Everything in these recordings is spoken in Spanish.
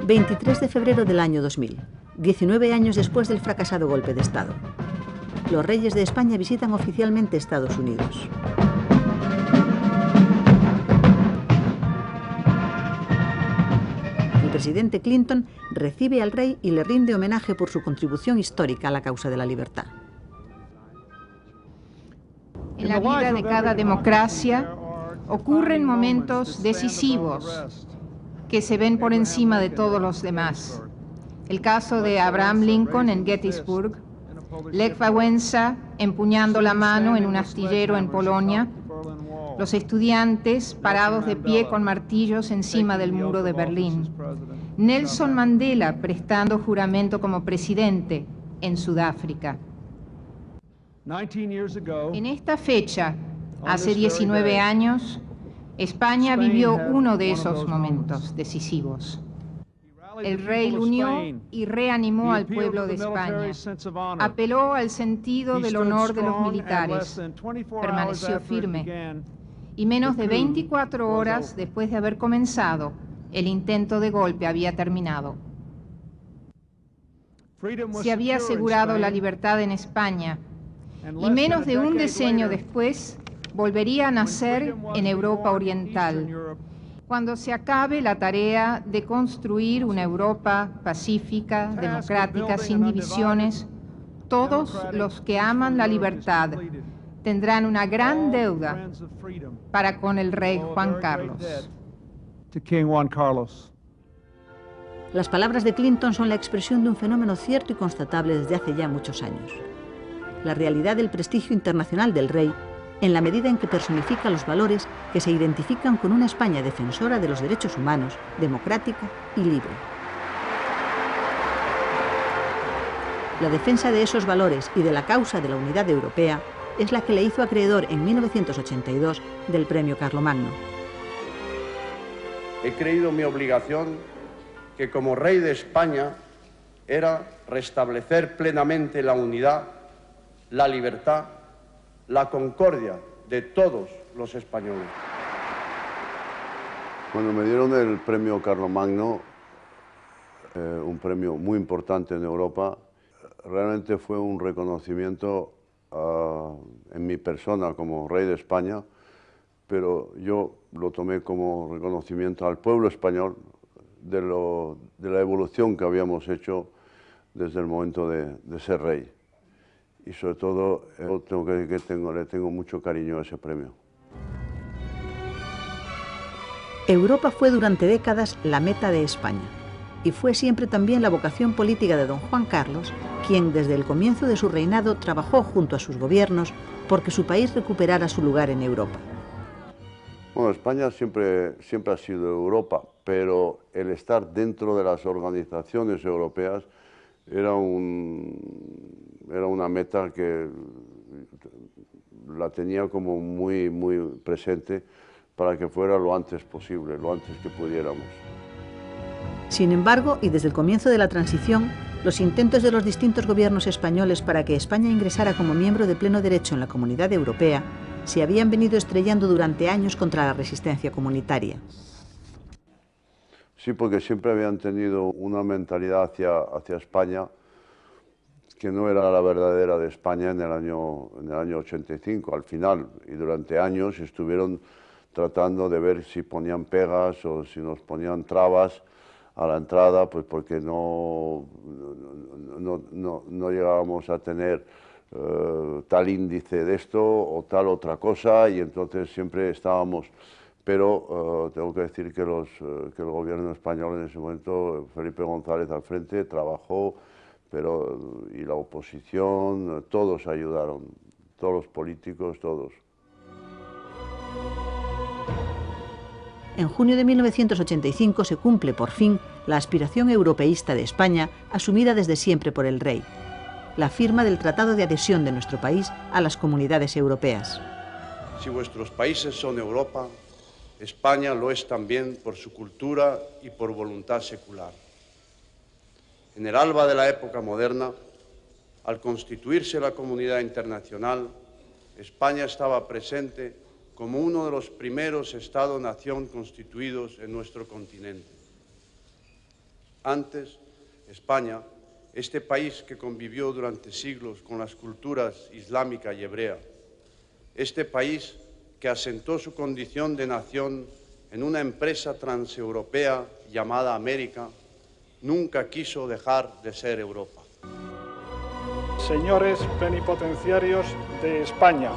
23 de febrero del año 2000, 19 años después del fracasado golpe de Estado. Los reyes de España visitan oficialmente Estados Unidos. El presidente Clinton recibe al rey y le rinde homenaje por su contribución histórica a la causa de la libertad. En la vida de cada democracia ocurren momentos decisivos que se ven por encima de todos los demás. El caso de Abraham Lincoln en Gettysburg, Lech Wałęsa empuñando la mano en un astillero en Polonia, los estudiantes parados de pie con martillos encima del muro de Berlín, Nelson Mandela prestando juramento como presidente en Sudáfrica. En esta fecha, hace 19 años, España vivió uno de esos momentos decisivos. El rey unió y reanimó al pueblo de España, apeló al sentido del honor de los militares, permaneció firme, y menos de 24 horas después de haber comenzado, el intento de golpe había terminado. Se había asegurado la libertad en España, y menos de un decenio después volvería a nacer en Europa Oriental, cuando se acabe la tarea de construir una Europa pacífica, democrática, sin divisiones. Todos los que aman la libertad tendrán una gran deuda para con el rey Juan Carlos. Las palabras de Clinton son la expresión de un fenómeno cierto y constatable desde hace ya muchos años. La realidad del prestigio internacional del rey, en la medida en que personifica los valores que se identifican con una España defensora de los derechos humanos, democrática y libre. La defensa de esos valores y de la causa de la unidad europea es la que le hizo acreedor en 1982 del Premio Carlomagno. He creído mi obligación que como rey de España era restablecer plenamente la unidad, la libertad, la concordia de todos los españoles. Cuando me dieron el premio Carlomagno, un premio muy importante en Europa, realmente fue un reconocimiento en mi persona como rey de España, pero yo lo tomé como reconocimiento al pueblo español de la evolución que habíamos hecho desde el momento de ser rey. Y sobre todo, tengo que decir que le tengo mucho cariño a ese premio. Europa fue durante décadas la meta de España, y fue siempre también la vocación política de don Juan Carlos, quien desde el comienzo de su reinado trabajó junto a sus gobiernos porque su país recuperara su lugar en Europa. Bueno, España siempre ha sido Europa, pero el estar dentro de las organizaciones europeas era una meta que la tenía como muy presente para que fuera lo antes posible, lo antes que pudiéramos. Sin embargo, y desde el comienzo de la transición, los intentos de los distintos gobiernos españoles para que España ingresara como miembro de pleno derecho en la Comunidad Europea se habían venido estrellando durante años contra la resistencia comunitaria. Sí, porque siempre habían tenido una mentalidad hacia España que no era la verdadera de España en el año 85, al final, y durante años estuvieron tratando de ver si ponían pegas o si nos ponían trabas a la entrada, pues porque no llegábamos a tener tal índice de esto o tal otra cosa, y entonces siempre estábamos. Pero tengo que decir que el gobierno español en ese momento, Felipe González al frente, trabajó, y la oposición, todos ayudaron, todos los políticos, todos. En junio de 1985 se cumple por fin la aspiración europeísta de España, asumida desde siempre por el rey: la firma del Tratado de Adhesión de nuestro país a las comunidades europeas. Si vuestros países son Europa, España lo es también por su cultura y por voluntad secular. En el alba de la época moderna, al constituirse la comunidad internacional, España estaba presente como uno de los primeros Estado-nación constituidos en nuestro continente. Antes, España, este país que convivió durante siglos con las culturas islámica y hebrea, este país que asentó su condición de nación en una empresa transeuropea llamada América, nunca quiso dejar de ser Europa. Señores plenipotenciarios de España,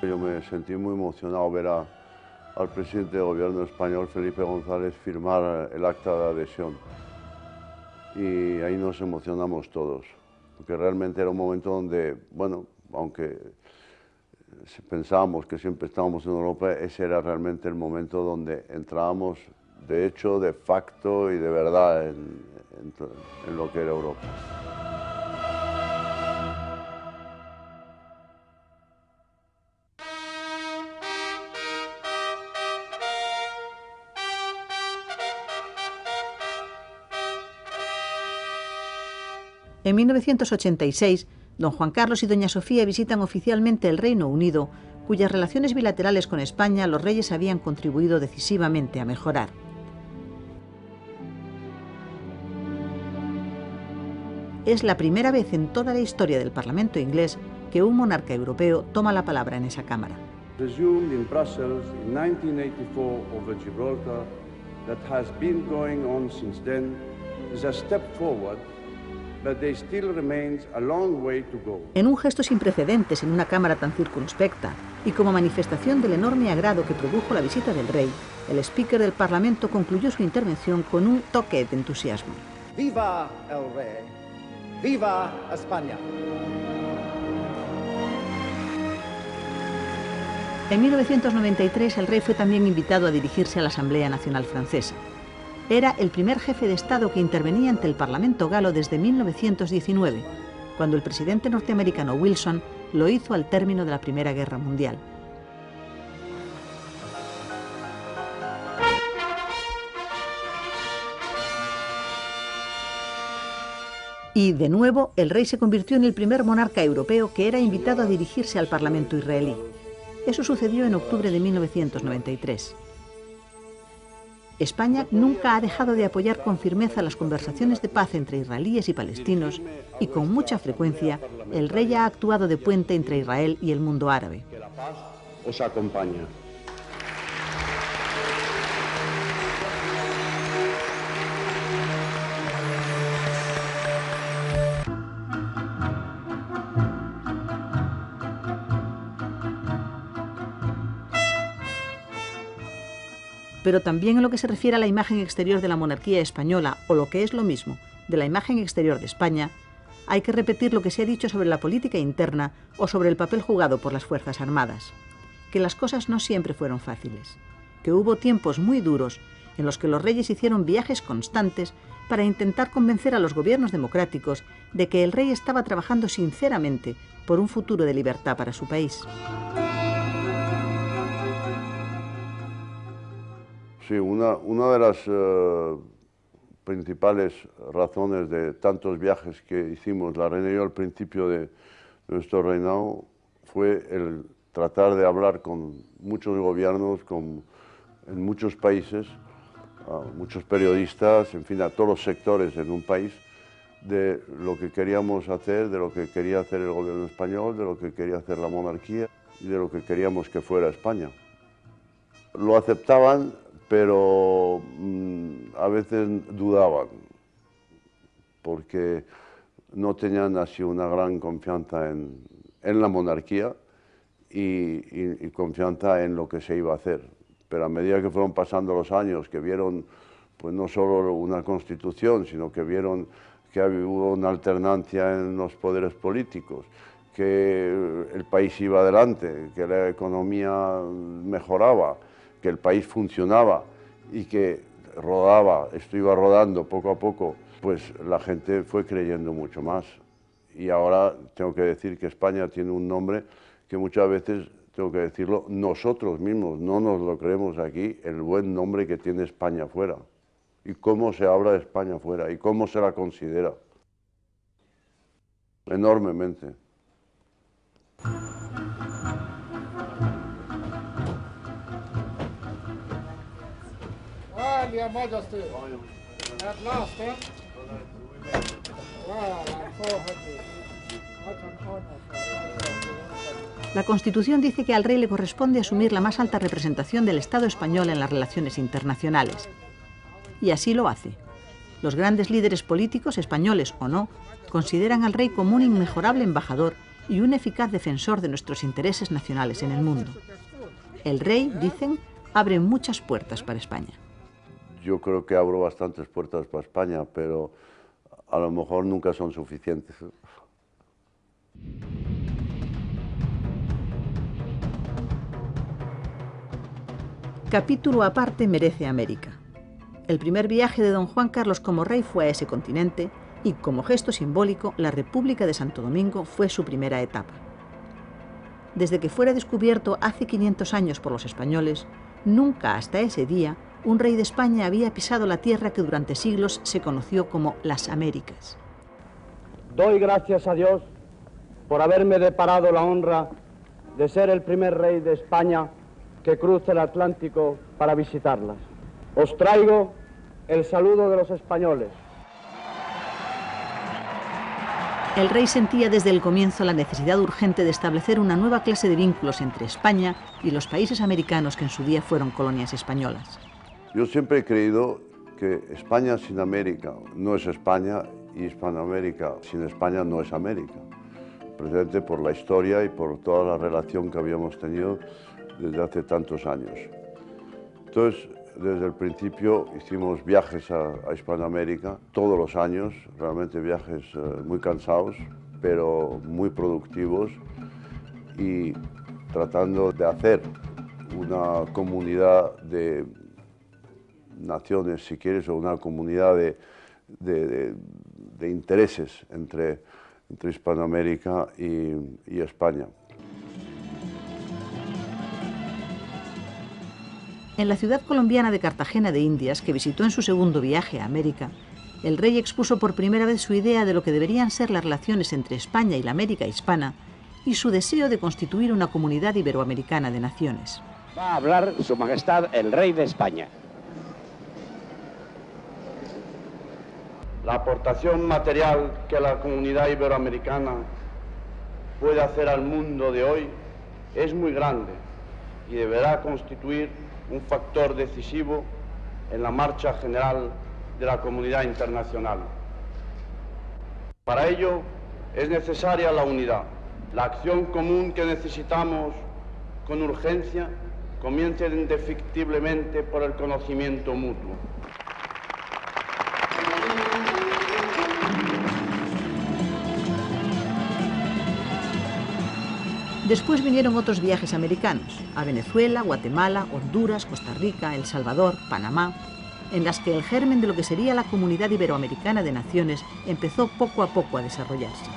yo me sentí muy emocionado ver al presidente del gobierno español, Felipe González, firmar el acta de adhesión. Y ahí nos emocionamos todos, porque realmente era un momento donde, bueno, aunque pensábamos que siempre estábamos en Europa, ese era realmente el momento donde entrábamos de hecho, de facto y de verdad en lo que era Europa. En 1986, don Juan Carlos y doña Sofía visitan oficialmente el Reino Unido, cuyas relaciones bilaterales con España los reyes habían contribuido decisivamente a mejorar. Es la primera vez en toda la historia del Parlamento inglés que un monarca europeo toma la palabra en esa Cámara. Resumed in Brussels in 1984 over Gibraltar, that has been going on since then, is a step forward. But there still remains a long way to go. En un gesto sin precedentes en una Cámara tan circunspecta y como manifestación del enorme agrado que produjo la visita del rey, el speaker del Parlamento concluyó su intervención con un toque de entusiasmo. ¡Viva el rey! ¡Viva España! En 1993 el rey fue también invitado a dirigirse a la Asamblea Nacional Francesa. Era el primer jefe de Estado que intervenía ante el Parlamento galo desde 1919, cuando el presidente norteamericano Wilson lo hizo al término de la Primera Guerra Mundial. Y, de nuevo, el rey se convirtió en el primer monarca europeo que era invitado a dirigirse al Parlamento israelí. Eso sucedió en octubre de 1993. España nunca ha dejado de apoyar con firmeza las conversaciones de paz entre israelíes y palestinos y con mucha frecuencia el rey ha actuado de puente entre Israel y el mundo árabe. Que la paz os acompañe. Pero también en lo que se refiere a la imagen exterior de la monarquía española, o lo que es lo mismo, de la imagen exterior de España, hay que repetir lo que se ha dicho sobre la política interna o sobre el papel jugado por las Fuerzas Armadas. Que las cosas no siempre fueron fáciles, que hubo tiempos muy duros en los que los reyes hicieron viajes constantes para intentar convencer a los gobiernos democráticos de que el rey estaba trabajando sinceramente por un futuro de libertad para su país. Sí, una de las principales razones de tantos viajes que hicimos la reina y yo al principio de nuestro reinado fue el tratar de hablar con muchos gobiernos, en muchos países, a muchos periodistas, en fin, a todos los sectores en un país, de lo que queríamos hacer, de lo que quería hacer el gobierno español, de lo que quería hacer la monarquía y de lo que queríamos que fuera España. Lo aceptaban, pero a veces dudaban, porque no tenían así una gran confianza en la monarquía y confianza en lo que se iba a hacer. Pero a medida que fueron pasando los años, que vieron pues no solo una constitución, sino que vieron que hubo una alternancia en los poderes políticos, que el país iba adelante, que la economía mejoraba, que el país funcionaba y que rodaba, esto iba rodando poco a poco, pues la gente fue creyendo mucho más. Y ahora tengo que decir que España tiene un nombre que muchas veces, tengo que decirlo, nosotros mismos no nos lo creemos aquí, el buen nombre que tiene España fuera. y cómo se habla de España afuera y cómo se la considera. Enormemente. Well, Your Majesty, at last, eh? Well, I'm so happy. What an honor for La Constitución dice que al rey le corresponde asumir la más alta representación del Estado español en las relaciones internacionales. Y así lo hace. Los grandes líderes políticos, españoles o no, consideran al rey como un inmejorable embajador y un eficaz defensor de nuestros intereses nacionales en el mundo. El rey, dicen, abre muchas puertas para España. Yo creo que abro bastantes puertas para España, pero a lo mejor nunca son suficientes. Capítulo aparte merece América. El primer viaje de don Juan Carlos como rey fue a ese continente y, como gesto simbólico, la República de Santo Domingo fue su primera etapa. Desde que fuera descubierto hace 500 años por los españoles, nunca hasta ese día un rey de España había pisado la tierra que durante siglos se conoció como las Américas. Doy gracias a Dios por haberme deparado la honra de ser el primer rey de España que cruza el Atlántico para visitarlas. Os traigo el saludo de los españoles. El rey sentía desde el comienzo la necesidad urgente de establecer una nueva clase de vínculos entre España y los países americanos que en su día fueron colonias españolas. Yo siempre he creído que España sin América no es España y Hispanoamérica sin España no es América, precisamente por la historia y por toda la relación que habíamos tenido desde hace tantos años. Entonces, desde el principio hicimos viajes a Hispanoamérica todos los años, realmente viajes muy cansados, pero muy productivos, y tratando de hacer una comunidad de naciones, si quieres, o una comunidad de intereses entre Hispanoamérica y España. En la ciudad colombiana de Cartagena de Indias, que visitó en su segundo viaje a América, el rey expuso por primera vez su idea de lo que deberían ser las relaciones entre España y la América hispana y su deseo de constituir una comunidad iberoamericana de naciones. Va a hablar Su Majestad el Rey de España. La aportación material que la comunidad iberoamericana puede hacer al mundo de hoy es muy grande y deberá constituir un factor decisivo en la marcha general de la comunidad internacional. Para ello es necesaria la unidad. La acción común que necesitamos con urgencia comienza indefectiblemente por el conocimiento mutuo. Después vinieron otros viajes americanos, a Venezuela, Guatemala, Honduras, Costa Rica, El Salvador, Panamá, en las que el germen de lo que sería la Comunidad Iberoamericana de Naciones empezó poco a poco a desarrollarse.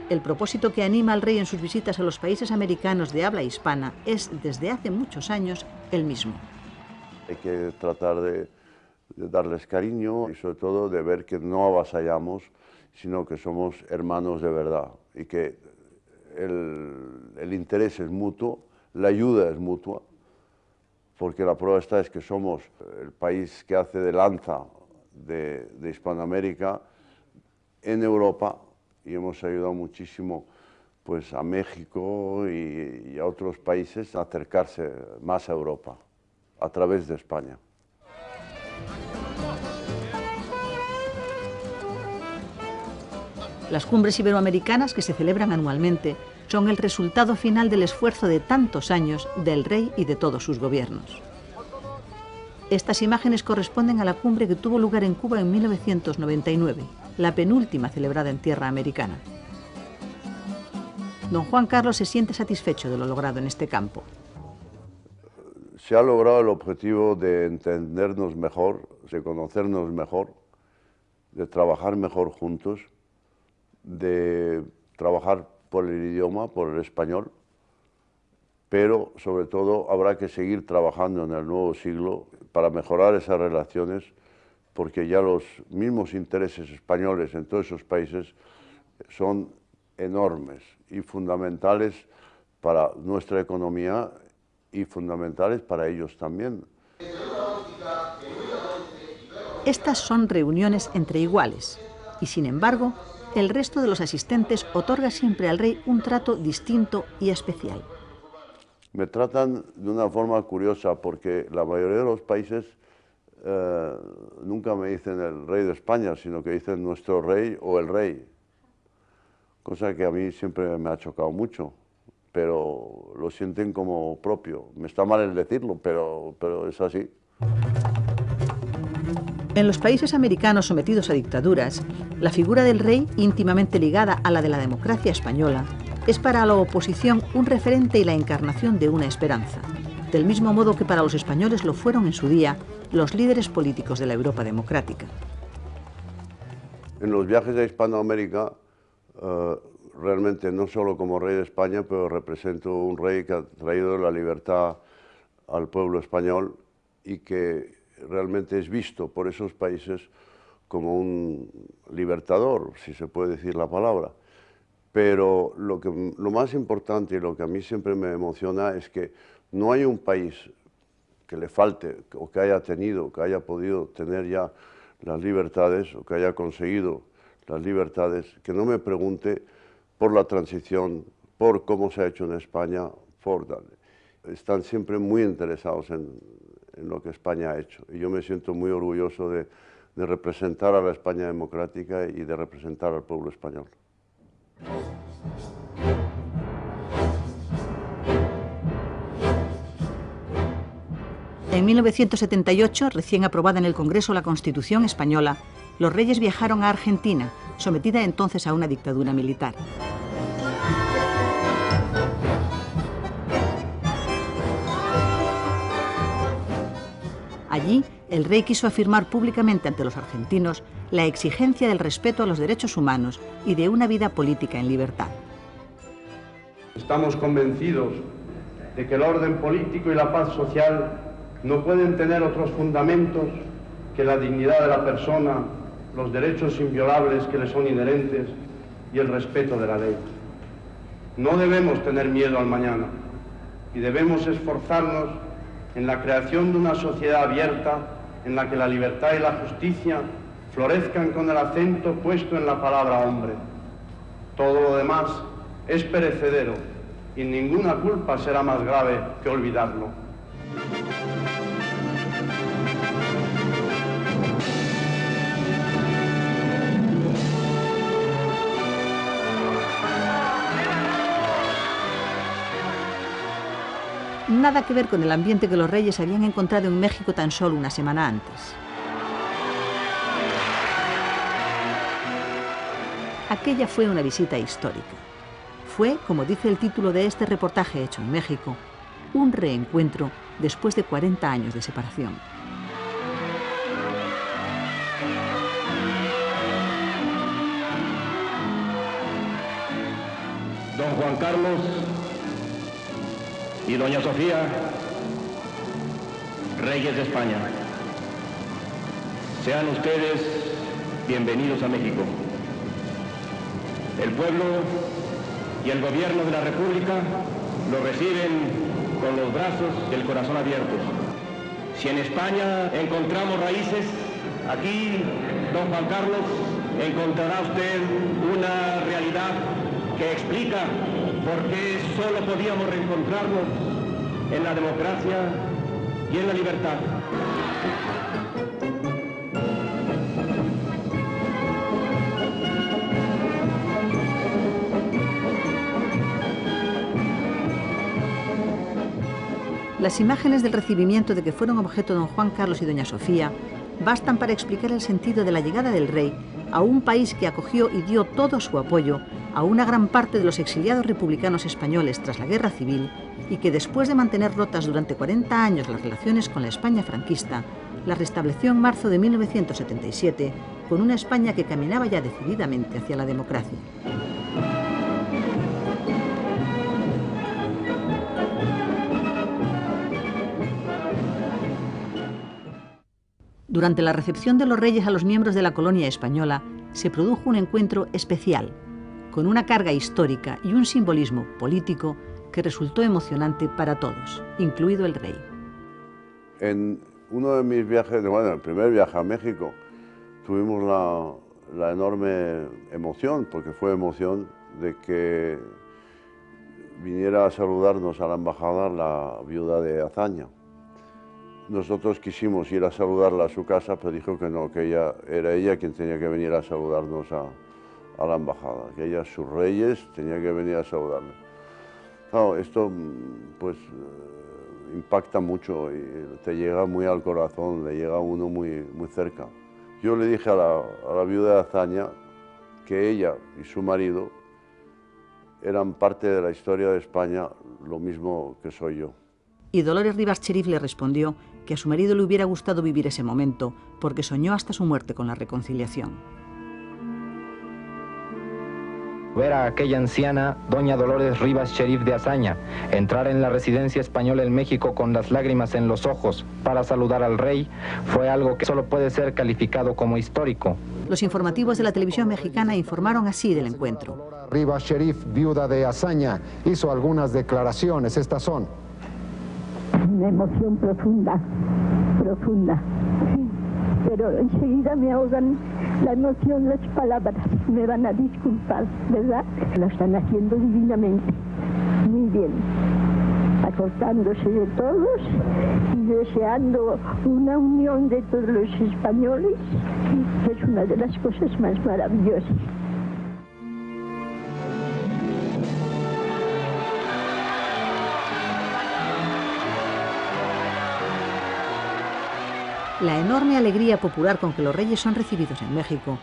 El propósito que anima al rey en sus visitas a los países americanos de habla hispana es, desde hace muchos años, el mismo. Hay que tratar de darles cariño y sobre todo de ver que no avasallamos, sino que somos hermanos de verdad y que el interés es mutuo, la ayuda es mutua, porque la prueba está es que somos el país que hace de lanza de Hispanoamérica en Europa y hemos ayudado muchísimo pues, a México y a otros países a acercarse más a Europa a través de España. Las cumbres iberoamericanas, que se celebran anualmente, son el resultado final del esfuerzo de tantos años del rey y de todos sus gobiernos. Estas imágenes corresponden a la cumbre que tuvo lugar en Cuba en 1999, la penúltima celebrada en tierra americana. Don Juan Carlos se siente satisfecho de lo logrado en este campo. Se ha logrado el objetivo de entendernos mejor, de conocernos mejor, de trabajar mejor juntos, de trabajar por el idioma, por el español, pero sobre todo habrá que seguir trabajando en el nuevo siglo para mejorar esas relaciones, porque ya los mismos intereses españoles en todos esos países son enormes y fundamentales para nuestra economía y fundamentales para ellos también. Estas son reuniones entre iguales y, sin embargo, el resto de los asistentes otorga siempre al rey un trato distinto y especial. Me tratan de una forma curiosa porque la mayoría de los países nunca me dicen el rey de España, sino que dicen nuestro rey o el rey, cosa que a mí siempre me ha chocado mucho, pero lo sienten como propio. Me está mal el decirlo, pero es así. En los países americanos sometidos a dictaduras, la figura del rey, íntimamente ligada a la de la democracia española, es para la oposición un referente y la encarnación de una esperanza, del mismo modo que para los españoles lo fueron en su día los líderes políticos de la Europa democrática. En los viajes a Hispanoamérica, realmente no solo como rey de España, pero represento un rey que ha traído la libertad al pueblo español y que realmente es visto por esos países como un libertador, si se puede decir la palabra. Pero lo más importante y lo que a mí siempre me emociona es que no hay un país que le falte o que haya tenido, que haya podido tener ya las libertades o que haya conseguido las libertades, que no me pregunte por la transición, por cómo se ha hecho en España, están siempre muy interesados en lo que España ha hecho. Y yo me siento muy orgulloso de representar a la España democrática y de representar al pueblo español. En 1978, recién aprobada en el Congreso la Constitución española, los reyes viajaron a Argentina, sometida entonces a una dictadura militar. Allí, el rey quiso afirmar públicamente ante los argentinos la exigencia del respeto a los derechos humanos y de una vida política en libertad. Estamos convencidos de que el orden político y la paz social no pueden tener otros fundamentos que la dignidad de la persona, los derechos inviolables que le son inherentes y el respeto de la ley. No debemos tener miedo al mañana y debemos esforzarnos en la creación de una sociedad abierta en la que la libertad y la justicia florezcan con el acento puesto en la palabra hombre. Todo lo demás es perecedero y ninguna culpa será más grave que olvidarlo. Nada que ver con el ambiente que los reyes habían encontrado en México tan solo una semana antes. Aquella fue una visita histórica. Fue, como dice el título de este reportaje hecho en México, un reencuentro después de 40 años de separación. Don Juan Carlos y doña Sofía, reyes de España, sean ustedes bienvenidos a México. El pueblo y el gobierno de la República lo reciben con los brazos y el corazón abiertos. Si en España encontramos raíces, aquí, don Juan Carlos, encontrará usted una realidad que explica por qué solo podíamos reencontrarnos en la democracia y en la libertad. Las imágenes del recibimiento de que fueron objeto don Juan Carlos y doña Sofía bastan para explicar el sentido de la llegada del rey a un país que acogió y dio todo su apoyo a una gran parte de los exiliados republicanos españoles tras la Guerra Civil y que después de mantener rotas durante 40 años las relaciones con la España franquista, las restableció en marzo de 1977 con una España que caminaba ya decididamente hacia la democracia. Durante la recepción de los reyes a los miembros de la colonia española, se produjo un encuentro especial, con una carga histórica y un simbolismo político que resultó emocionante para todos, incluido el rey. En uno de mis viajes, bueno, el primer viaje a México, tuvimos la enorme emoción, porque fue emoción de que viniera a saludarnos a la embajada la viuda de Azaña. Nosotros quisimos ir a saludarla a su casa, pero dijo que no, que era ella quien tenía que venir a saludarnos a la embajada, que ella, sus reyes, tenía que venir a saludarle. Claro, esto pues impacta mucho y te llega muy al corazón, le llega a uno muy cerca. Yo le dije a la viuda de Azaña que ella y su marido eran parte de la historia de España, lo mismo que soy yo. Y Dolores Rivas Cherif le respondió que a su marido le hubiera gustado vivir ese momento porque soñó hasta su muerte con la reconciliación. Ver a aquella anciana, doña Dolores Rivas Cherif de Azaña, entrar en la residencia española en México con las lágrimas en los ojos para saludar al rey, fue algo que solo puede ser calificado como histórico. Los informativos de la televisión mexicana informaron así del encuentro. Rivas Cherif, viuda de Azaña, hizo algunas declaraciones. Estas son: una emoción profunda, profunda. Pero enseguida me ahogan la emoción, las palabras. Me van a disculpar, ¿verdad? Lo están haciendo divinamente. Muy bien. Acordándose de todos y deseando una unión de todos los españoles, que es una de las cosas más maravillosas. La enorme alegría popular con que los reyes son recibidos en México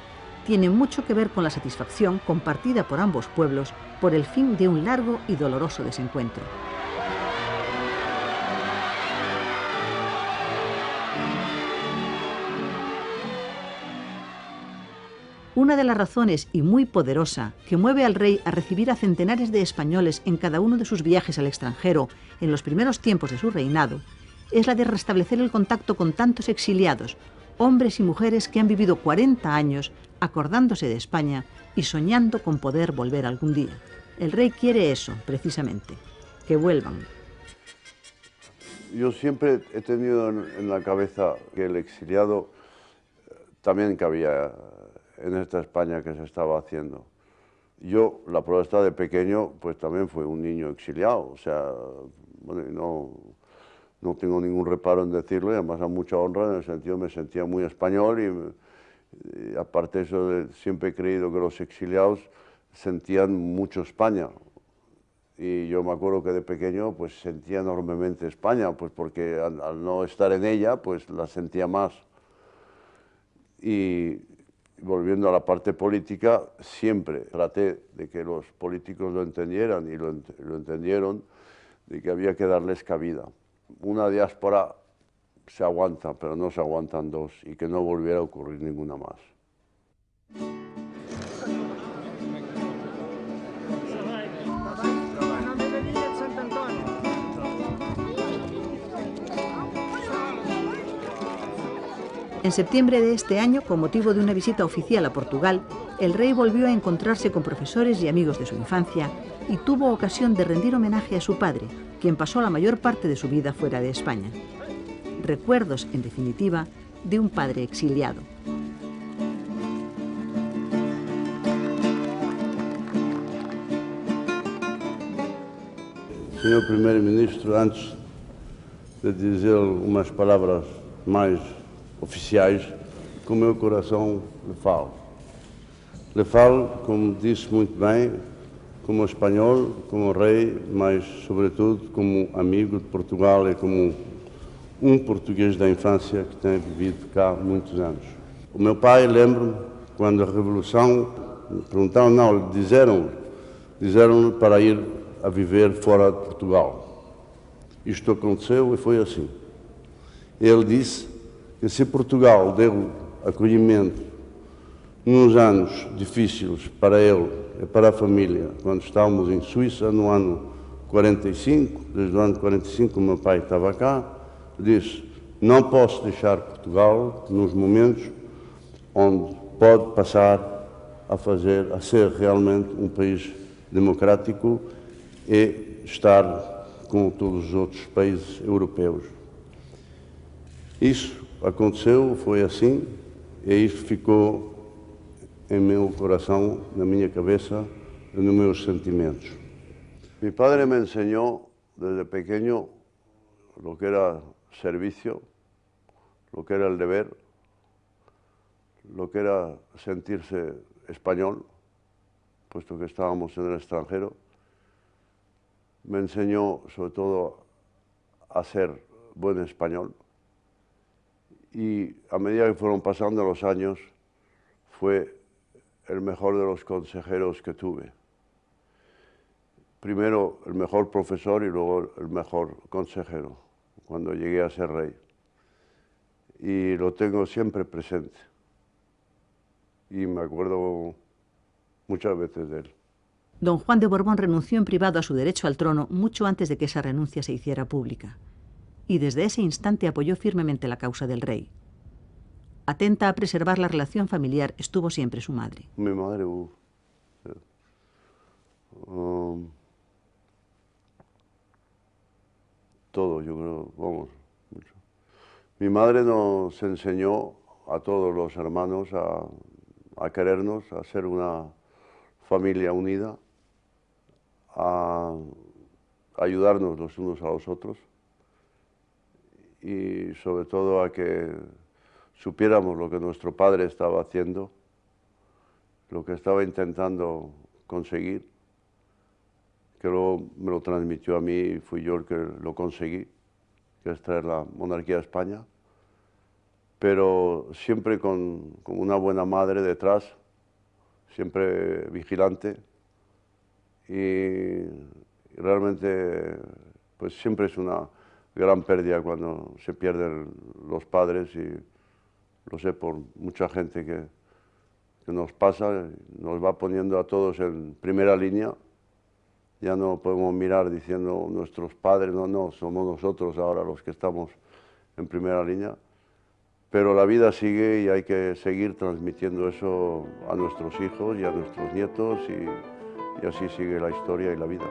tiene mucho que ver con la satisfacción compartida por ambos pueblos por el fin de un largo y doloroso desencuentro. Una de las razones, y muy poderosa, que mueve al rey a recibir a centenares de españoles en cada uno de sus viajes al extranjero en los primeros tiempos de su reinado, es la de restablecer el contacto con tantos exiliados, hombres y mujeres que han vivido 40 años acordándose de España y soñando con poder volver algún día. El rey quiere eso, precisamente, que vuelvan. Yo siempre he tenido en la cabeza que el exiliado también cabía en esta España que se estaba haciendo. Yo, la prueba está, de pequeño, pues también fui un niño exiliado, o sea, bueno, no tengo ningún reparo en decirlo, y además a mucha honra, en el sentido me sentía muy español y aparte de eso, siempre he creído que los exiliados sentían mucho España. Y yo me acuerdo que de pequeño pues sentía enormemente España, pues porque al no estar en ella, pues la sentía más. Y volviendo a la parte política, siempre traté de que los políticos lo entendieran y lo entendieron, de que había que darles cabida. Una diáspora se aguanta, pero no se aguantan dos, y que no volviera a ocurrir ninguna más. En septiembre de este año, con motivo de una visita oficial a Portugal, el rey volvió a encontrarse con profesores y amigos de su infancia y tuvo ocasión de rendir homenaje a su padre, quien pasó la mayor parte de su vida fuera de España. Recuerdos, en definitiva, de un padre exiliado. Senhor Primeiro-Ministro, antes de dizer umas palavras mais oficiais, com o meu coração lhe falo. Lhe falo, como disse muito bem, como espanhol, como rei, mas, sobretudo, como amigo de Portugal e como um português da infância que tem vivido cá muitos anos. O meu pai, lembro-me, quando a Revolução, perguntaram, não, disseram-lhe para ir a viver fora de Portugal. Isto aconteceu e foi assim. Ele disse que se Portugal deu acolhimento nos anos difíceis para ele e para a família, quando estávamos em Suíça, no ano 45, desde o ano 45 o meu pai estava cá, disse, Não posso deixar Portugal nos momentos onde pode passar a ser realmente um país democrático e estar com todos os outros países europeus. Isso aconteceu, foi assim, e isso ficou em meu coração, na minha cabeça e nos meus sentimentos. Mi padre me enseñó desde pequeño lo que era servicio, lo que era el deber, lo que era sentirse español, puesto que estábamos en el extranjero. Me enseñó sobre todo a ser buen español y a medida que fueron pasando los años fue el mejor de los consejeros que tuve. Primero el mejor profesor y luego el mejor consejero cuando llegué a ser rey. Y lo tengo siempre presente y me acuerdo muchas veces de él. Don Juan de Borbón renunció en privado a su derecho al trono mucho antes de que esa renuncia se hiciera pública. Y desde ese instante apoyó firmemente la causa del rey. Atenta a preservar la relación familiar estuvo siempre su madre. Mi madre, todo, yo creo, vamos, mucho. Mi madre nos enseñó a todos los hermanos a querernos, a ser una familia unida, a ayudarnos los unos a los otros y sobre todo a que supiéramos lo que nuestro padre estaba haciendo, lo que estaba intentando conseguir, que luego me lo transmitió a mí y fui yo el que lo conseguí, que es traer la monarquía a España, pero siempre con una buena madre detrás, siempre vigilante y realmente pues siempre es una gran pérdida cuando se pierden los padres y lo sé por mucha gente que nos pasa, nos va poniendo a todos en primera línea. Ya no podemos mirar diciendo nuestros padres, no, somos nosotros ahora los que estamos en primera línea. Pero la vida sigue y hay que seguir transmitiendo eso a nuestros hijos y a nuestros nietos y así sigue la historia y la vida.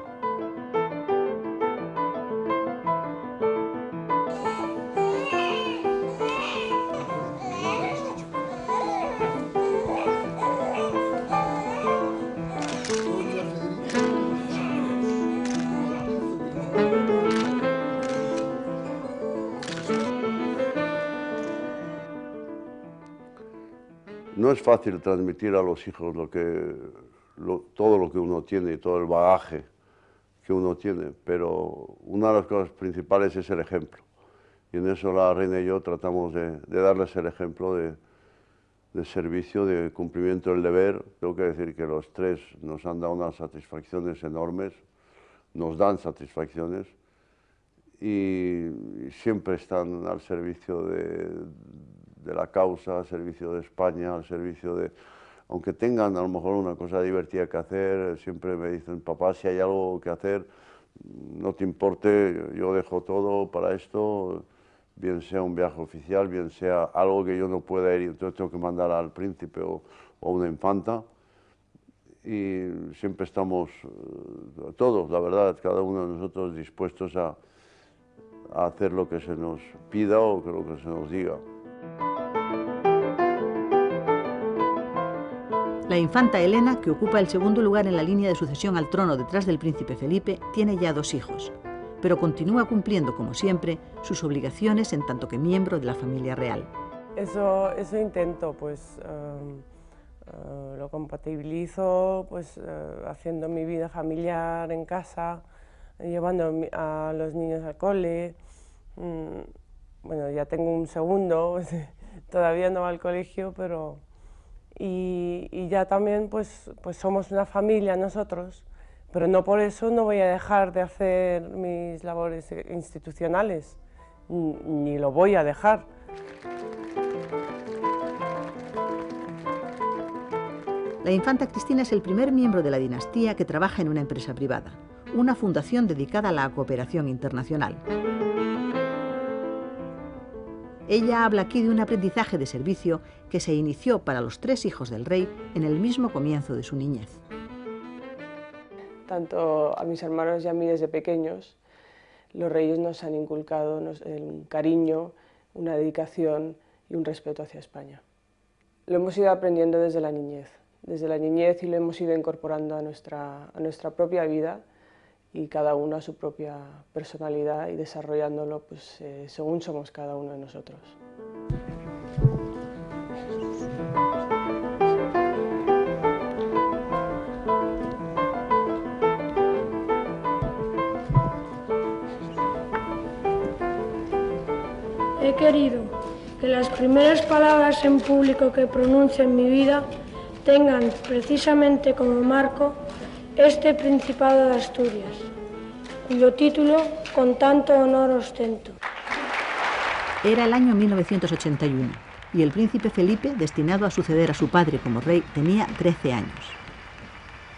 No es fácil transmitir a los hijos todo lo que uno tiene y todo el bagaje que uno tiene, pero una de las cosas principales es el ejemplo. Y en eso la reina y yo tratamos de darles el ejemplo de servicio, de cumplimiento del deber. Tengo que decir que los tres nos han dado unas satisfacciones enormes, nos dan satisfacciones y siempre están al servicio de la causa, al servicio de España, al servicio de... Aunque tengan a lo mejor una cosa divertida que hacer, siempre me dicen, papá, si hay algo que hacer, no te importe, yo dejo todo para esto, bien sea un viaje oficial, bien sea algo que yo no pueda ir y entonces tengo que mandar al príncipe o a una infanta. Y siempre estamos todos, la verdad, cada uno de nosotros dispuestos a hacer lo que se nos pida o lo que se nos diga. La infanta Elena, que ocupa el segundo lugar en la línea de sucesión al trono detrás del príncipe Felipe, tiene ya 2 hijos, pero continúa cumpliendo, como siempre, sus obligaciones en tanto que miembro de la familia real. Eso intento, pues lo compatibilizo pues, haciendo mi vida familiar en casa, llevando a los niños al cole. Bueno, ya tengo un segundo, todavía no va al colegio, pero... Y ya también pues somos una familia nosotros, pero no por eso no voy a dejar de hacer mis labores institucionales, ni lo voy a dejar. La infanta Cristina es el primer miembro de la dinastía que trabaja en una empresa privada, una fundación dedicada a la cooperación internacional. Ella habla aquí de un aprendizaje de servicio que se inició para los 3 hijos del rey en el mismo comienzo de su niñez. Tanto a mis hermanos y a mí desde pequeños, los reyes nos han inculcado un cariño, una dedicación y un respeto hacia España. Lo hemos ido aprendiendo desde la niñez y lo hemos ido incorporando a nuestra propia vida y cada uno a su propia personalidad y desarrollándolo pues, según somos cada uno de nosotros. He querido que las primeras palabras en público que pronuncie en mi vida tengan precisamente como marco este Principado de Asturias, cuyo título con tanto honor ostento. Era el año 1981 y el príncipe Felipe, destinado a suceder a su padre como rey, tenía 13 años.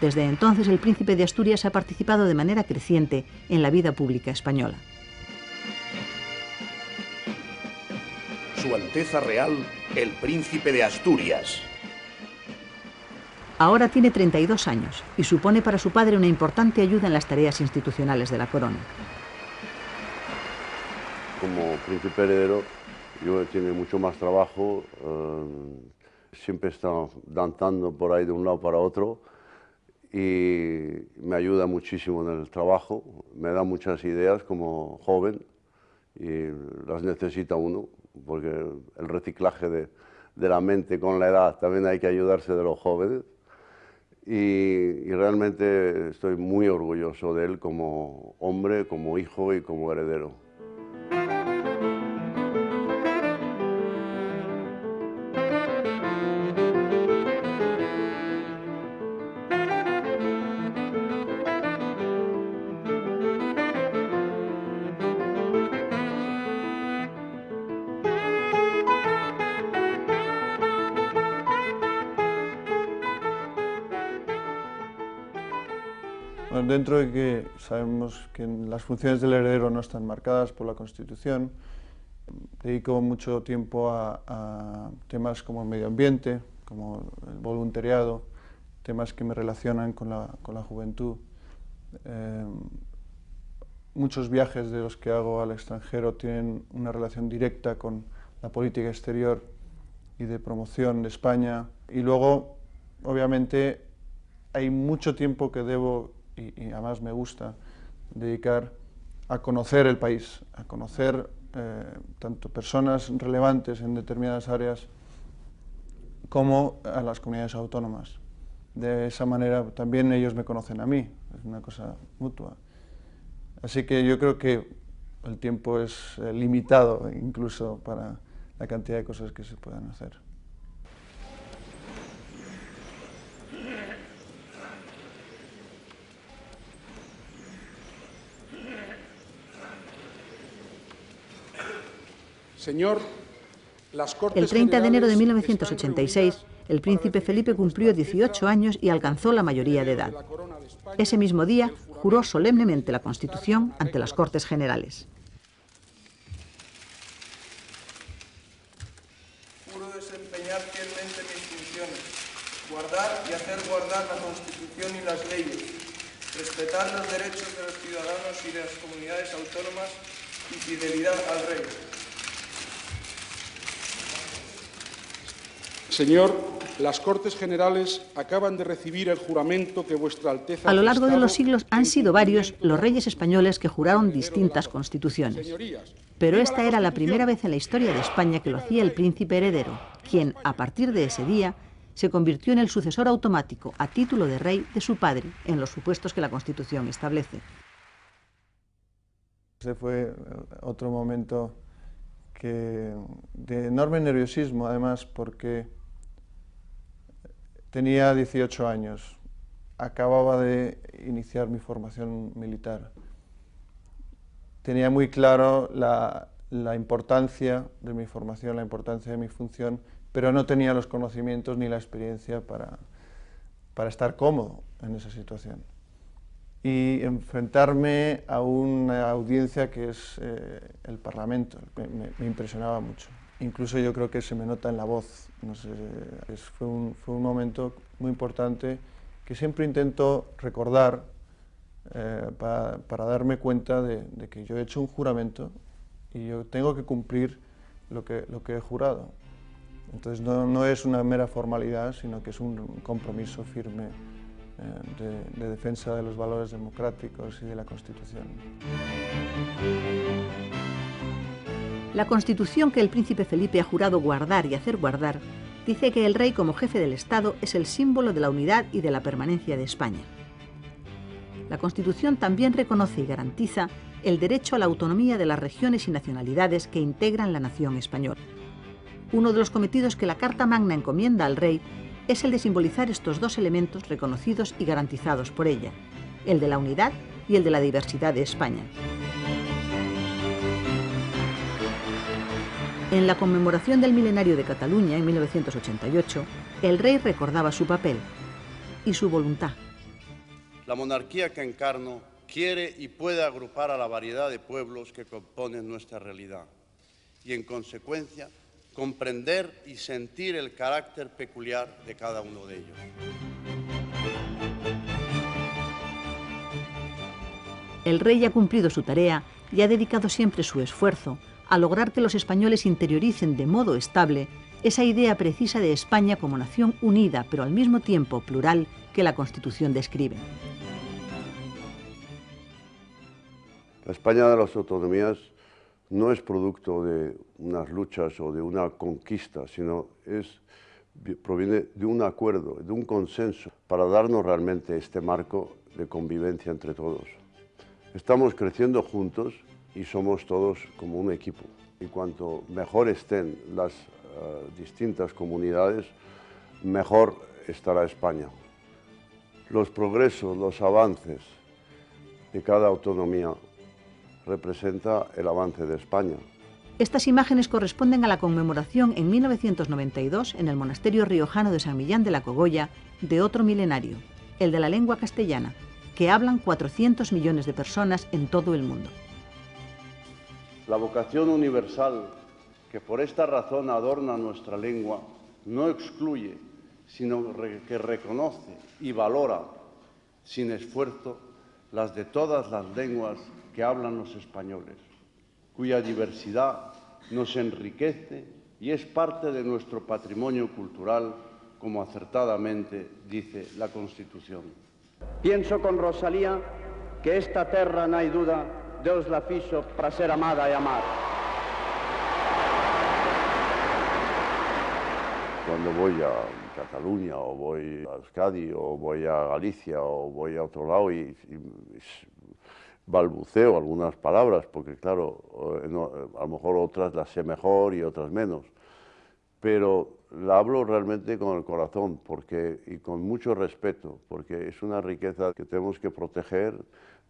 Desde entonces el príncipe de Asturias ha participado de manera creciente en la vida pública española. Su Alteza Real, el Príncipe de Asturias. Ahora tiene 32 años y supone para su padre una importante ayuda en las tareas institucionales de la corona. Como príncipe heredero, yo tiene mucho más trabajo, siempre está danzando por ahí de un lado para otro y me ayuda muchísimo en el trabajo, me da muchas ideas como joven y las necesita uno, porque el reciclaje de la mente con la edad también hay que ayudarse de los jóvenes. Y realmente estoy muy orgulloso de él como hombre, como hijo y como heredero. Dentro de que sabemos que las funciones del heredero no están marcadas por la Constitución, dedico mucho tiempo a temas como el medio ambiente, como el voluntariado, temas que me relacionan con la juventud. Muchos viajes de los que hago al extranjero tienen una relación directa con la política exterior y de promoción de España. Y luego, obviamente, hay mucho tiempo que debo y además me gusta dedicar a conocer el país, a conocer tanto personas relevantes en determinadas áreas como a las comunidades autónomas. De esa manera también ellos me conocen a mí, es una cosa mutua. Así que yo creo que el tiempo es limitado incluso para la cantidad de cosas que se puedan hacer. Señor, las Cortes El 30 de enero de Generales 1986, el príncipe Felipe cumplió 18 años y alcanzó la mayoría de edad. Ese mismo día, juró solemnemente la Constitución ante las Cortes Generales. Juro desempeñar fielmente mis funciones, guardar y hacer guardar la Constitución y las leyes, respetar los derechos de los ciudadanos y de las comunidades autónomas y fidelidad al Rey. Señor, las Cortes Generales acaban de recibir el juramento que Vuestra Alteza... A lo largo de los siglos han sido varios los reyes españoles que juraron distintas constituciones. Pero esta era la primera vez en la historia de España que lo hacía el príncipe heredero, quien, a partir de ese día, se convirtió en el sucesor automático, a título de rey, de su padre, en los supuestos que la Constitución establece. Ese fue otro momento de enorme nerviosismo, además, porque tenía 18 años, acababa de iniciar mi formación militar. Tenía muy claro la importancia de mi formación, la importancia de mi función, pero no tenía los conocimientos ni la experiencia para estar cómodo en esa situación. y enfrentarme a una audiencia que es el Parlamento. Me impresionaba mucho. Incluso yo creo que se me nota en la voz. No sé, fue un momento muy importante que siempre intento recordar para darme cuenta de que yo he hecho un juramento y yo tengo que cumplir lo que he jurado. Entonces no es una mera formalidad, sino que es un compromiso firme de defensa de los valores democráticos y de la Constitución. La Constitución que el príncipe Felipe ha jurado guardar y hacer guardar dice que el rey como jefe del Estado es el símbolo de la unidad y de la permanencia de España. La Constitución también reconoce y garantiza el derecho a la autonomía de las regiones y nacionalidades que integran la nación española. Uno de los cometidos que la Carta Magna encomienda al rey es el de simbolizar estos dos elementos reconocidos y garantizados por ella, el de la unidad y el de la diversidad de España. En la conmemoración del milenario de Cataluña en 1988, el rey recordaba su papel y su voluntad. La monarquía que encarno quiere y puede agrupar a la variedad de pueblos que componen nuestra realidad y, en consecuencia, comprender y sentir el carácter peculiar de cada uno de ellos. El rey ha cumplido su tarea y ha dedicado siempre su esfuerzo a lograr que los españoles interioricen de modo estable esa idea precisa de España como nación unida, pero al mismo tiempo plural, que la Constitución describe. La España de las autonomías no es producto de unas luchas o de una conquista, sino proviene de un acuerdo, de un consenso, para darnos realmente este marco de convivencia entre todos. Estamos creciendo juntos y somos todos como un equipo. Y cuanto mejor estén las distintas comunidades, mejor estará España. Los progresos, los avances de cada autonomía representa el avance de España. Estas imágenes corresponden a la conmemoración en 1992 en el monasterio riojano de San Millán de la Cogolla de otro milenario, el de la lengua castellana, que hablan 400 millones de personas en todo el mundo. La vocación universal que por esta razón adorna nuestra lengua no excluye, sino que reconoce y valora sin esfuerzo las de todas las lenguas que hablan los españoles, cuya diversidad nos enriquece y es parte de nuestro patrimonio cultural, como acertadamente dice la Constitución. Pienso con Rosalía que esta terra, no hay duda, Dios la fizo para ser amada y amar. Cuando voy a Cataluña o voy a Euskadi o voy a Galicia o voy a otro lado y balbuceo algunas palabras, porque claro, a lo mejor otras las sé mejor y otras menos, pero la hablo realmente con el corazón y con mucho respeto, porque es una riqueza que tenemos que proteger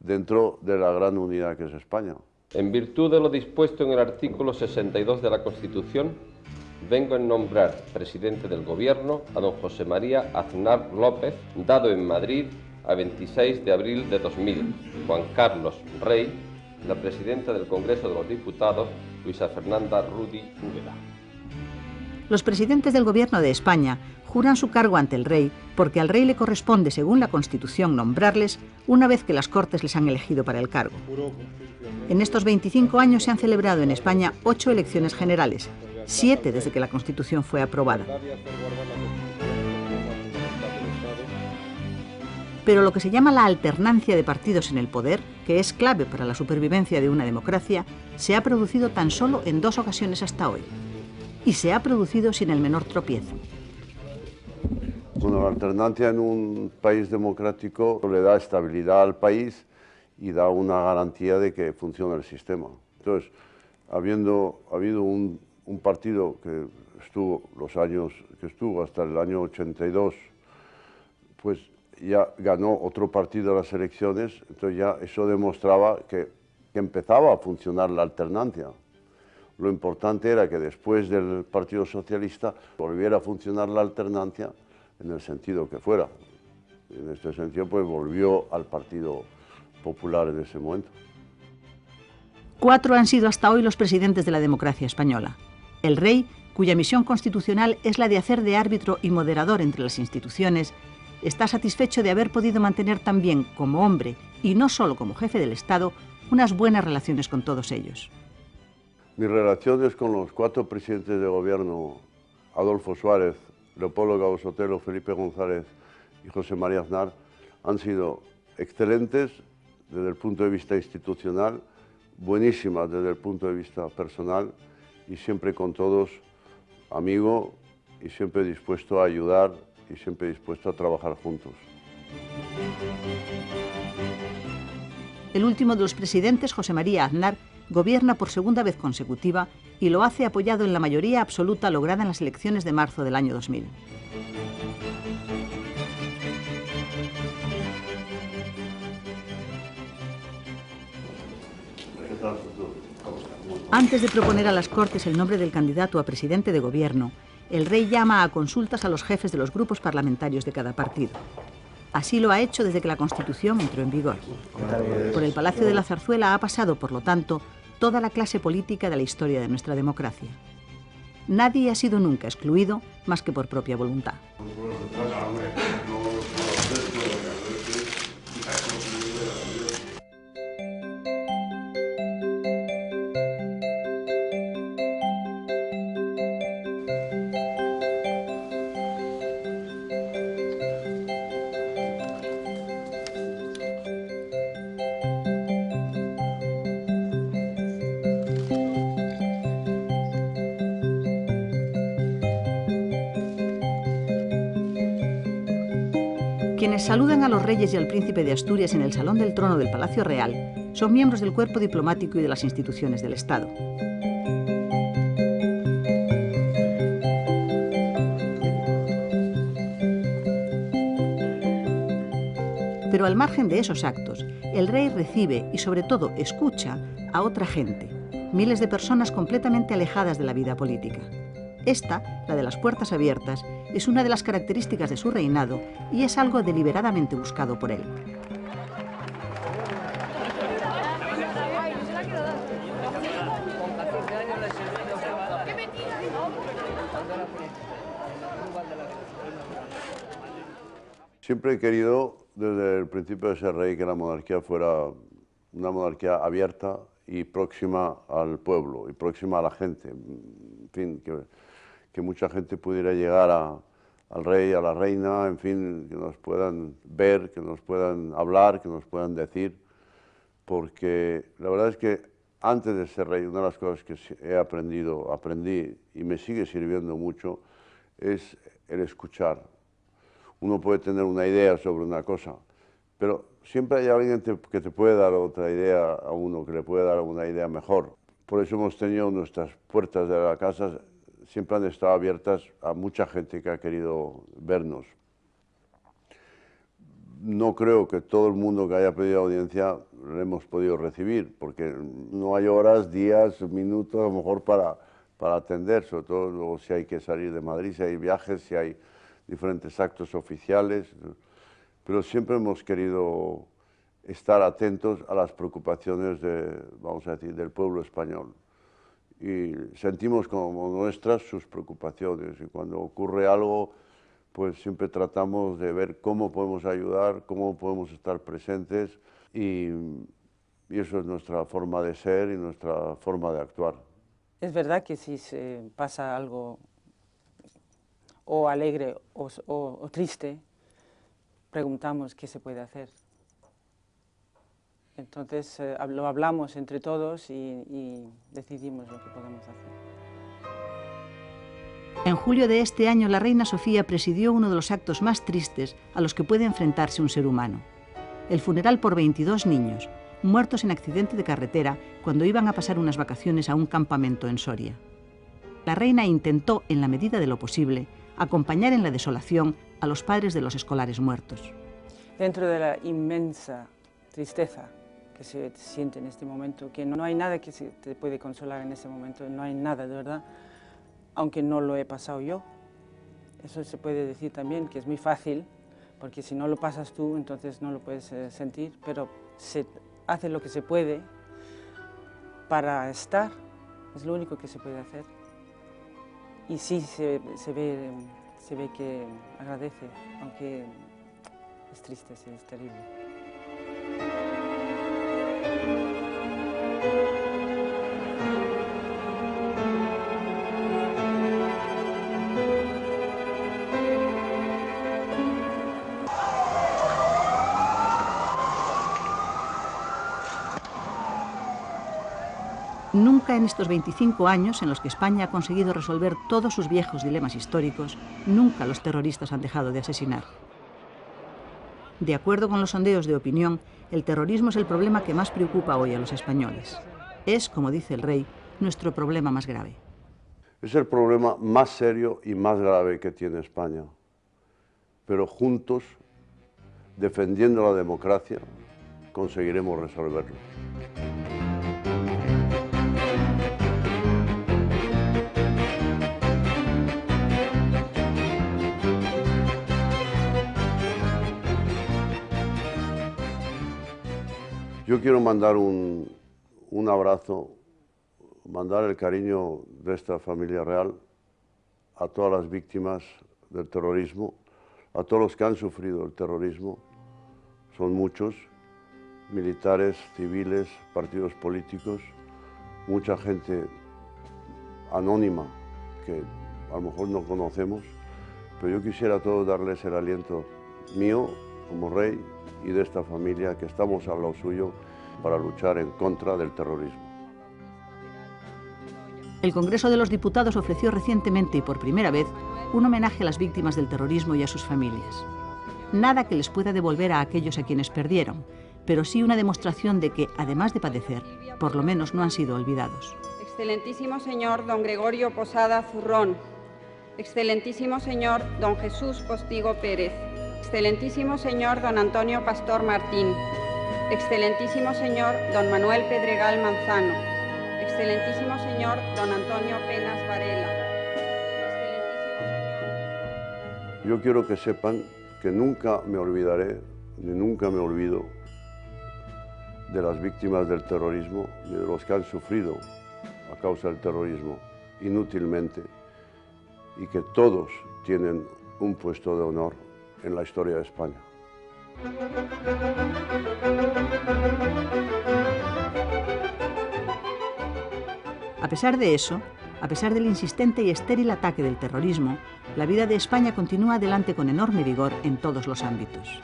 dentro de la gran unidad que es España. En virtud de lo dispuesto en el artículo 62 de la Constitución, vengo a nombrar presidente del Gobierno a don José María Aznar López, dado en Madrid a 26 de abril de 2000, Juan Carlos Rey, la presidenta del Congreso de los Diputados, Luisa Fernanda Rudy Úbeda. Los presidentes del Gobierno de España juran su cargo ante el rey porque al rey le corresponde, según la Constitución, nombrarles una vez que las Cortes les han elegido para el cargo. En estos 25 años se han celebrado en España 8 elecciones generales, 7 desde que la Constitución fue aprobada. Pero lo que se llama la alternancia de partidos en el poder, que es clave para la supervivencia de una democracia, se ha producido tan solo en 2 ocasiones hasta hoy. Y se ha producido sin el menor tropiezo. Bueno, la alternancia en un país democrático le da estabilidad al país y da una garantía de que funciona el sistema. Entonces, habido un partido que estuvo los años que estuvo hasta el año 82, pues ya ganó otro partido las elecciones, entonces ya eso demostraba que empezaba a funcionar la alternancia. Lo importante era que después del Partido Socialista volviera a funcionar la alternancia en el sentido que fuera. En este sentido, pues volvió al Partido populares de ese momento. 4 han sido hasta hoy los presidentes de la democracia española. El rey, cuya misión constitucional es la de hacer de árbitro y moderador entre las instituciones, está satisfecho de haber podido mantener también como hombre, y no solo como jefe del Estado, unas buenas relaciones con todos ellos. Mis relaciones con los 4 presidentes de gobierno, Adolfo Suárez, Leopoldo Cabo Sotelo, Felipe González y José María Aznar, han sido excelentes desde el punto de vista institucional, buenísimas desde el punto de vista personal y siempre con todos amigo y siempre dispuesto a ayudar y siempre dispuesto a trabajar juntos. El último de los presidentes, José María Aznar, gobierna por segunda vez consecutiva y lo hace apoyado en la mayoría absoluta lograda en las elecciones de marzo del año 2000. Antes de proponer a las Cortes el nombre del candidato a presidente de gobierno, el rey llama a consultas a los jefes de los grupos parlamentarios de cada partido. Así lo ha hecho desde que la Constitución entró en vigor. Por el Palacio de la Zarzuela ha pasado, por lo tanto, toda la clase política de la historia de nuestra democracia. Nadie ha sido nunca excluido más que por propia voluntad. Quienes saludan a los reyes y al príncipe de Asturias en el Salón del Trono del Palacio Real son miembros del cuerpo diplomático y de las instituciones del Estado. Pero al margen de esos actos, el rey recibe y sobre todo escucha a otra gente, miles de personas completamente alejadas de la vida política. Esta, la de las puertas abiertas, es una de las características de su reinado y es algo deliberadamente buscado por él. Siempre he querido, desde el principio de ser rey, que la monarquía fuera una monarquía abierta y próxima al pueblo y próxima a la gente. En fin, que mucha gente pudiera llegar al rey, a la reina, en fin, que nos puedan ver, que nos puedan hablar, que nos puedan decir, porque la verdad es que antes de ser rey, una de las cosas que aprendí y me sigue sirviendo mucho, es el escuchar. Uno puede tener una idea sobre una cosa, pero siempre hay alguien que te puede dar otra idea a uno, que le puede dar una idea mejor. Por eso hemos tenido nuestras puertas de la casa, siempre han estado abiertas a mucha gente que ha querido vernos. No creo que todo el mundo que haya pedido audiencia le hemos podido recibir, porque no hay horas, días, minutos a lo mejor para atender, sobre todo luego si hay que salir de Madrid, si hay viajes, si hay diferentes actos oficiales, pero siempre hemos querido estar atentos a las preocupaciones vamos a decir, del pueblo español. Y sentimos como nuestras sus preocupaciones, y cuando ocurre algo, pues siempre tratamos de ver cómo podemos ayudar, cómo podemos estar presentes, y eso es nuestra forma de ser y nuestra forma de actuar. Es verdad que si se pasa algo o alegre o triste, preguntamos qué se puede hacer. Entonces lo hablamos entre todos y decidimos lo que podemos hacer. En julio de este año, la reina Sofía presidió uno de los actos más tristes a los que puede enfrentarse un ser humano. El funeral por 22 niños, muertos en accidente de carretera cuando iban a pasar unas vacaciones a un campamento en Soria. La reina intentó, en la medida de lo posible, acompañar en la desolación a los padres de los escolares muertos. Dentro de la inmensa tristeza que se siente en este momento, que no hay nada que te puede consolar en ese momento, no hay nada de verdad, aunque no lo he pasado yo. Eso se puede decir también, que es muy fácil, porque si no lo pasas tú, entonces no lo puedes sentir, pero se hace lo que se puede para estar, es lo único que se puede hacer. Y sí se ve que agradece, aunque es triste, sí, es terrible. Nunca en estos 25 años en los que España ha conseguido resolver todos sus viejos dilemas históricos, nunca los terroristas han dejado de asesinar. De acuerdo con los sondeos de opinión, el terrorismo es el problema que más preocupa hoy a los españoles. Es, como dice el rey, nuestro problema más grave. Es el problema más serio y más grave que tiene España. Pero juntos, defendiendo la democracia, conseguiremos resolverlo. Yo quiero mandar un abrazo, mandar el cariño de esta familia real a todas las víctimas del terrorismo, a todos los que han sufrido el terrorismo, son muchos, militares, civiles, partidos políticos, mucha gente anónima que a lo mejor no conocemos, pero yo quisiera a todos darles el aliento mío como rey y de esta familia que estamos al lado suyo para luchar en contra del terrorismo. El Congreso de los Diputados ofreció recientemente y por primera vez un homenaje a las víctimas del terrorismo y a sus familias. Nada que les pueda devolver a aquellos a quienes perdieron, pero sí una demostración de que, además de padecer, por lo menos no han sido olvidados. Excelentísimo señor don Gregorio Posada Zurrón, excelentísimo señor don Jesús Postigo Pérez, excelentísimo señor don Antonio Pastor Martín, excelentísimo señor don Manuel Pedregal Manzano, excelentísimo señor don Antonio Penas Varela, Yo quiero que sepan que nunca me olvidaré, ni nunca me olvido de las víctimas del terrorismo, ni de los que han sufrido a causa del terrorismo inútilmente, y que todos tienen un puesto de honor en la historia de España. A pesar de eso, a pesar del insistente y estéril ataque del terrorismo, la vida de España continúa adelante con enorme vigor en todos los ámbitos.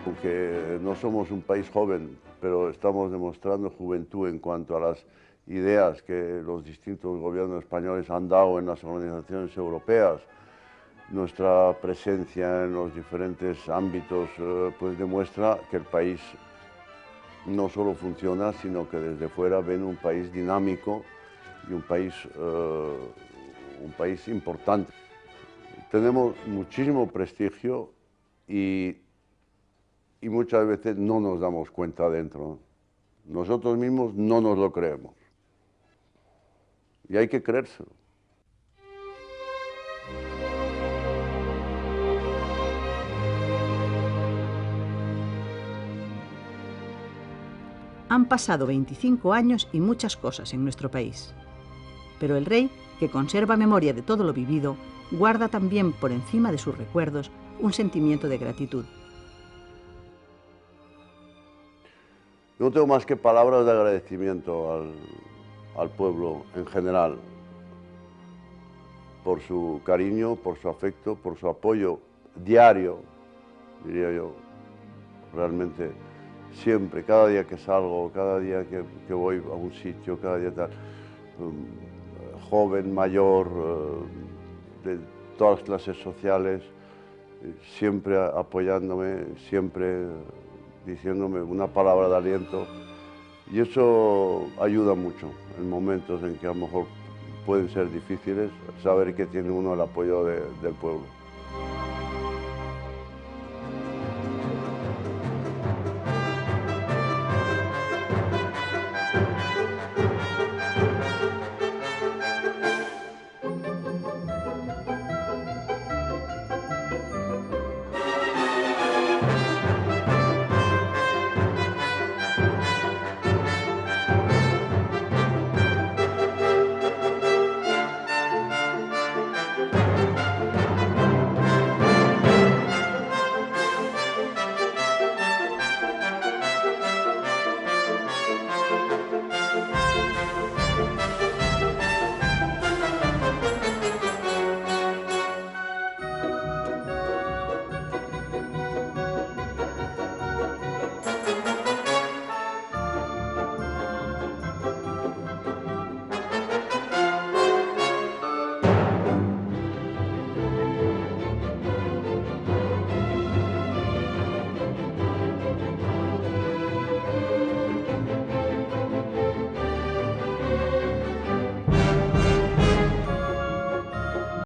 Aunque no somos un país joven, pero estamos demostrando juventud en cuanto a las ideas que los distintos gobiernos españoles han dado en las organizaciones europeas. Nuestra presencia en los diferentes ámbitos pues demuestra que el país no solo funciona, sino que desde fuera ven un país dinámico y un país importante. Tenemos muchísimo prestigio y muchas veces no nos damos cuenta dentro. Nosotros mismos no nos lo creemos. Y hay que creérselo. Han pasado 25 años y muchas cosas en nuestro país. Pero el rey, que conserva memoria de todo lo vivido, guarda también por encima de sus recuerdos un sentimiento de gratitud. No tengo más que palabras de agradecimiento al pueblo en general, por su cariño, por su afecto, por su apoyo diario, diría yo, realmente siempre, cada día que salgo, cada día que voy a un sitio, cada día tal, joven, mayor, de todas las clases sociales, siempre apoyándome, siempre diciéndome una palabra de aliento, y eso ayuda mucho en momentos en que a lo mejor pueden ser difíciles, saber que tiene uno el apoyo del pueblo.